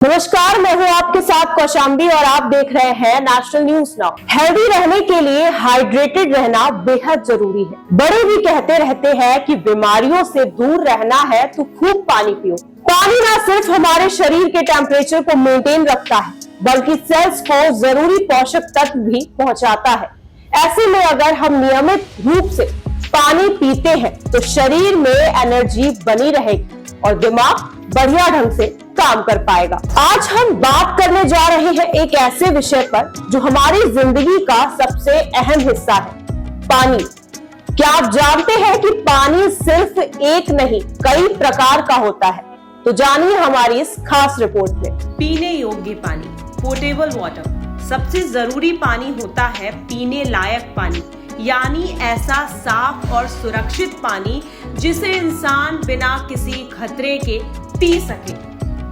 नमस्कार, मैं हूं आपके साथ कौशाम्बी और आप देख रहे हैं नेशनल न्यूज नाउ। हेल्दी रहने के लिए हाइड्रेटेड रहना बेहद जरूरी है। बड़े भी कहते रहते हैं कि बीमारियों से दूर रहना है तो खूब पानी पियो। पानी न सिर्फ हमारे शरीर के टेम्परेचर को मेंटेन रखता है बल्कि सेल्स को जरूरी पोषक तत्व भी पहुंचाता है। ऐसे में अगर हम नियमित रूप से पानी पीते हैं तो शरीर में एनर्जी बनी रहेगी और दिमाग बढ़िया ढंग से काम कर पाएगा। आज हम बात करने जा रहे हैं एक ऐसे विषय पर जो हमारी जिंदगी का सबसे अहम हिस्सा है, पानी। क्या आप जानते हैं कि पानी सिर्फ एक नहीं कई प्रकार का होता है? तो जानिए हमारी इस खास रिपोर्ट में। पीने योग्य पानी, पोर्टेबल वाटर। सबसे जरूरी पानी होता है पीने लायक पानी, यानी ऐसा साफ और सुरक्षित पानी जिसे इंसान बिना किसी खतरे के पी सके।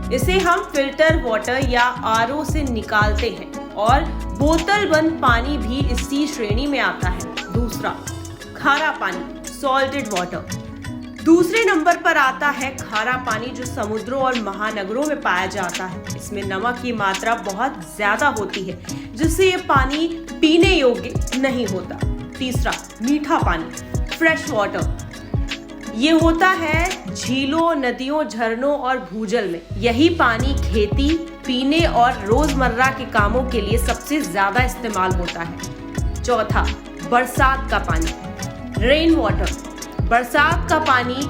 इसे हम फिल्टर वाटर या आरओ से निकालते हैं और बोतल बंद पानी भी इसी श्रेणी में आता है। दूसरा, खारा पानी, सॉल्टेड वाटर। दूसरे नंबर पर आता है खारा पानी जो समुद्रों और महानगरों में पाया जाता है। इसमें नमक की मात्रा बहुत ज्यादा होती है जिससे ये पानी पीने योग्य नहीं होता। तीसरा, मीठा पानी, फ्रेश वाटर। ये होता है झीलों, नदियों, झरनों और भूजल में। यही पानी खेती, पीने और रोजमर्रा के कामों के लिए सबसे ज्यादा इस्तेमाल होता है। चौथा, बरसात का पानी, रेन वाटर। बरसात का पानी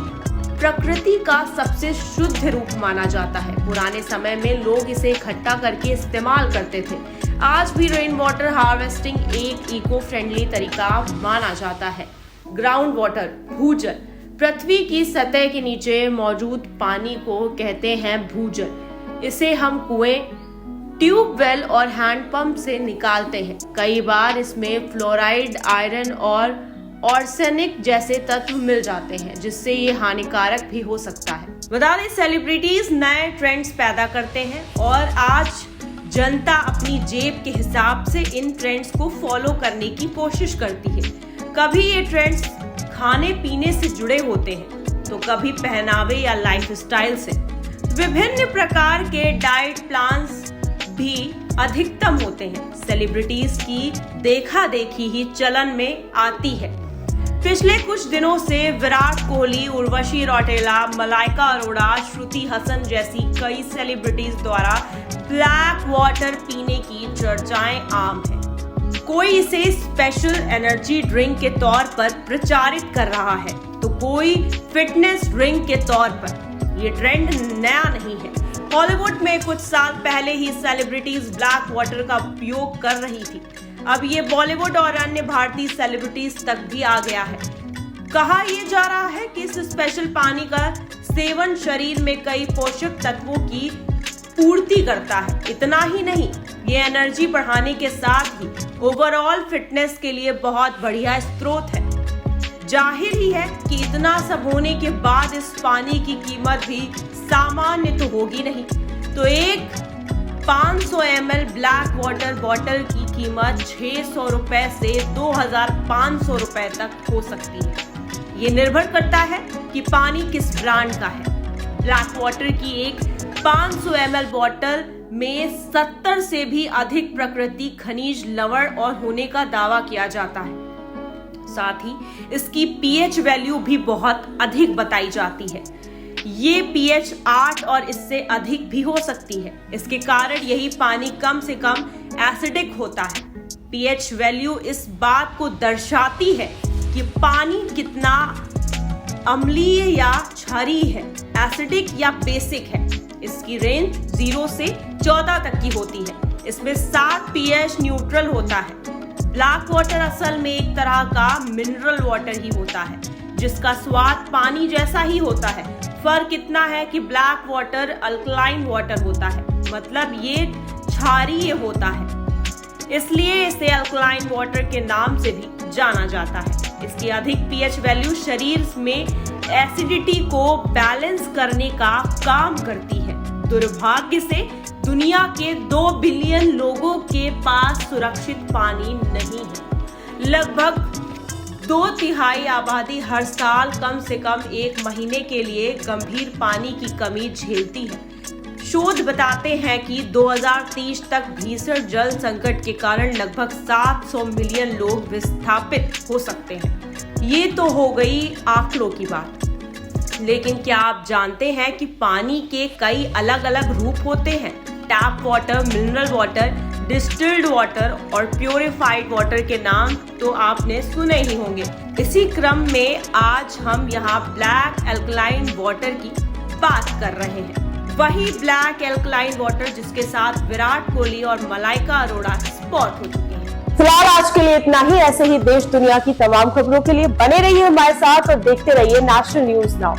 प्रकृति का सबसे शुद्ध रूप माना जाता है। पुराने समय में लोग इसे इकट्ठा करके इस्तेमाल करते थे। आज भी रेन वाटर हार्वेस्टिंग एक इको फ्रेंडली तरीका माना जाता है। ग्राउंड वाटर, भूजल। पृथ्वी की सतह के नीचे मौजूद पानी को कहते हैं भूजल। इसे हम कुएं, ट्यूबवेल और हैंडपंप से निकालते हैं। कई बार इसमें फ्लोराइड, आयरन और आर्सेनिक जैसे तत्व मिल जाते हैं जिससे ये हानिकारक भी हो सकता है। बता दें, सेलिब्रिटीज नए ट्रेंड्स पैदा करते हैं और आज जनता अपनी जेब के हिसाब से इन ट्रेंड्स को फॉलो करने की कोशिश करती है। कभी ये ट्रेंड्स खाने पीने से जुड़े होते हैं तो कभी पहनावे या लाइफस्टाइल से। विभिन्न प्रकार के डाइट प्लान्स भी अधिकतम होते हैं। सेलिब्रिटीज की देखा देखी ही चलन में आती है। पिछले कुछ दिनों से विराट कोहली, उर्वशी रौटेला, मलाइका अरोड़ा, श्रुति हसन जैसी कई सेलिब्रिटीज द्वारा ब्लैक वाटर पीने की चर्चाएं आम है। कोई इसे स्पेशल एनर्जी ड्रिंक के तौर पर प्रचारित कर रहा है तो कोई फिटनेस ड्रिंक के तौर पर। ये ट्रेंड नया नहीं है। हॉलीवुड में कुछ साल पहले ही सेलिब्रिटीज ब्लैक वाटर का उपयोग कर रही थी। अब ये बॉलीवुड और अन्य भारतीय सेलिब्रिटीज तक भी आ गया है। कहा यह जा रहा है कि इस स्पेशल पानी का सेवन शरीर में कई पोषक तत्वों की पूर्ति करता है। इतना ही नहीं, ये एनर्जी बढ़ाने के साथ ही ओवरऑल फिटनेस के लिए बहुत बढ़िया स्रोत है। जाहिर ही है कि इतना सब होने के बाद इस पानी की कीमत भी सामान्य तो होगी नहीं। तो एक 500 ml ब्लैक वाटर बॉटल की कीमत 600 रुपए से 2500 रुपए तक हो सकती है। ये निर्भर करता है कि पानी किस ब्रांड का है। ब्लैक वाटर की एक 500 ml बॉटल में 70 से भी अधिक प्रकृति खनिज लवण और होने का दावा किया जाता है। साथ ही इसकी पीएच वैल्यू भी बहुत अधिक बताई जाती है। ये पीएच 8 और इससे अधिक भी हो सकती है। इसके कारण यही पानी कम से कम एसिडिक होता है। पीएच वैल्यू इस बात को दर्शाती है कि पानी कितना अम्लीय या क्षारीय है, एसिडिक या बेसिक है। इसकी रेंज 0 से 14 तक की होती है। इसमें 7 पीएच न्यूट्रल होता है। ब्लैक वाटर असल में एक तरह का मिनरल वाटर ही होता है जिसका स्वाद पानी जैसा ही होता है। फर्क इतना है कि ब्लैक वाटर अल्कलाइन वाटर होता है, मतलब ये क्षारीय होता है, इसलिए इसे अल्कलाइन वाटर के नाम से भी जाना जाता है। इसकी अधिक पीएच वैल्यू शरीर में एसिडिटी को बैलेंस करने का काम करती है। दुर्भाग्य से दुनिया के 2 बिलियन लोगों के पास सुरक्षित पानी नहीं है। लगभग 2/3 आबादी हर साल कम से कम 1 महीने के लिए गंभीर पानी की कमी झेलती है। शोध बताते हैं कि 2030 तक भीषण जल संकट के कारण लगभग 700 मिलियन लोग विस्थापित हो सकते हैं। ये तो हो गई आंकड़ों की बात, लेकिन क्या आप जानते हैं कि पानी के कई अलग अलग रूप होते हैं? Tap water, mineral water, distilled water और प्योरीफाइड वाटर के नाम तो आपने सुने ही होंगे। इसी क्रम में आज हम यहाँ ब्लैक एल्कलाइन वाटर की बात कर रहे हैं। वही ब्लैक एल्कलाइन वाटर जिसके साथ विराट कोहली और मलाइका अरोड़ा स्पॉट हो चुके हैं। फिलहाल आज के लिए इतना ही। ऐसे ही देश दुनिया की तमाम खबरों के लिए बने रहिए हमारे साथ और देखते रहिए नेशनल न्यूज़ नाउ।